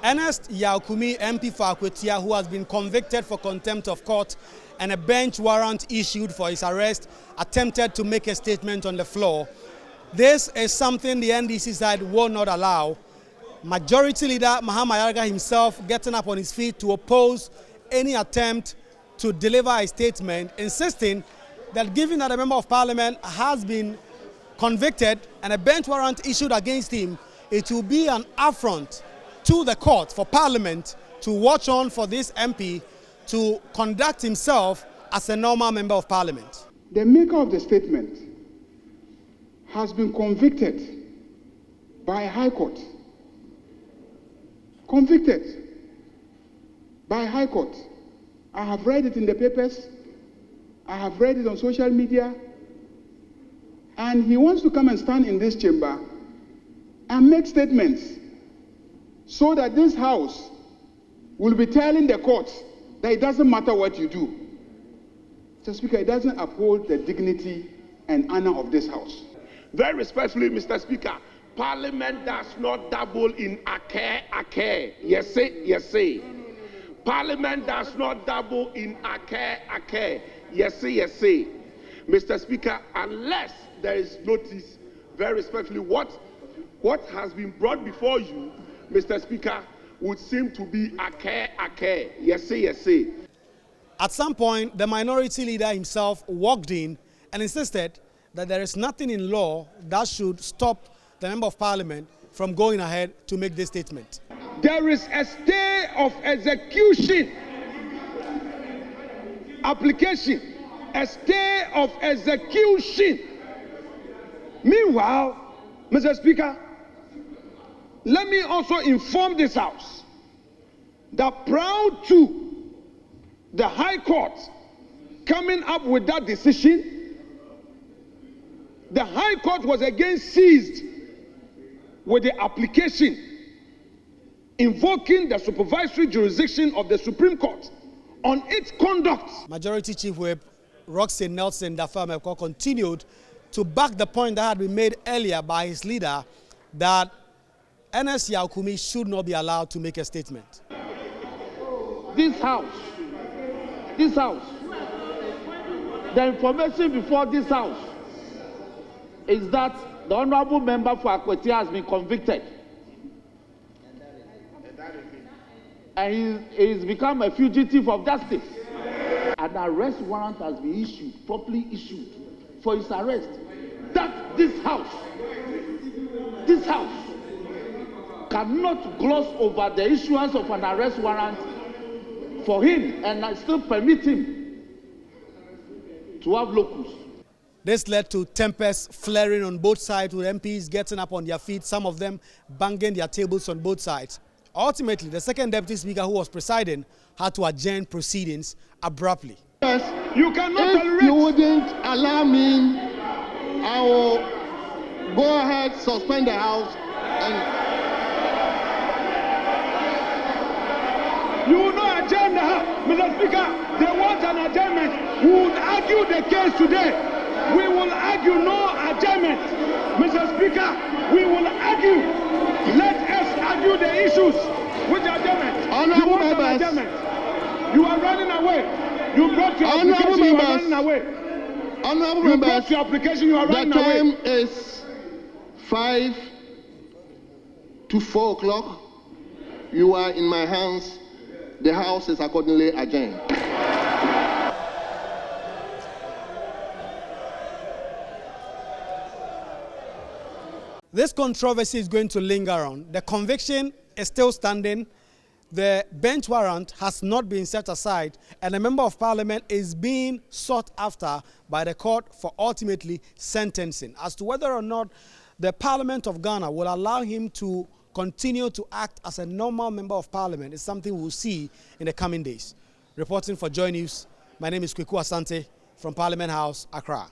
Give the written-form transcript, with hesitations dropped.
Ernest Yaw Kumi, MP for Akwatia, who has been convicted for contempt of court and a bench warrant issued for his arrest, attempted to make a statement on the floor. This is something the NDC side will not allow. Majority Leader Mahama Yarga himself getting up on his feet to oppose any attempt to deliver a statement, insisting that given that a member of parliament has been convicted and a bench warrant issued against him, it will be an affront to the court for parliament to watch on for this MP to conduct himself as a normal member of parliament. The maker of the statement has been convicted by a high court. Convicted by a high court. I have read it in the papers. I have read it on social media. And he wants to come and stand in this chamber and make statements so that this house will be telling the court that it doesn't matter what you do. Mr. Speaker, it doesn't uphold the dignity and honor of this house. Very respectfully, Mr. Speaker, Parliament does not dabble in ake. Yes, say, yes, say. Parliament does not dabble in ake. Yes, say, yes, say. Mr. Speaker, unless there is notice, very respectfully, what has been brought before you, Mr. Speaker, would seem to be ake. Yes, say, yes, say. At some point, the minority leader himself walked in and insisted that there is nothing in law that should stop the member of parliament from going ahead to make this statement. There is a stay of execution application, a stay of execution. Meanwhile, Mr. Speaker, let me also inform this House that prior to the High Court coming up with that decision, the High Court was again seized with the application invoking the supervisory jurisdiction of the Supreme Court on its conduct. Majority Chief Whip Roxy Nelson Dafameko continued to back the point that had been made earlier by his leader that Ernest Yaw Kumi should not be allowed to make a statement. This house, the information before this house is that the honorable member for Akwatia has been convicted. And he's become a fugitive of justice. An arrest warrant has been issued, properly issued, for his arrest. That this house cannot gloss over the issuance of an arrest warrant for him and still permit him to have locus. This led to tempests flaring on both sides, with MPs getting up on their feet, some of them banging their tables on both sides. Ultimately, the second deputy speaker who was presiding had to adjourn proceedings abruptly. Yes, you cannot tolerate. If you wouldn't allow me, I will go ahead, suspend the house, and You will not adjourn the House. Mr. Speaker, they want an adjournment. We will argue the case today. We will argue no adjournment. Mr. Speaker, we will argue. Let us argue the issues with adjournment. You want an adjournment. You are running away. You brought your application, you are running away. Honorable You members, brought your application, you are running away. the time is 5 to 4 o'clock. You are in my hands. The House is accordingly adjourned. This controversy is going to linger on. The conviction is still standing. The bench warrant has not been set aside, and a member of parliament is being sought after by the court for ultimately sentencing. As to whether or not the Parliament of Ghana will allow him to continue to act as a normal member of parliament is something we'll see in the coming days. Reporting for Joy News, my name is Kweku Asante from Parliament House, Accra.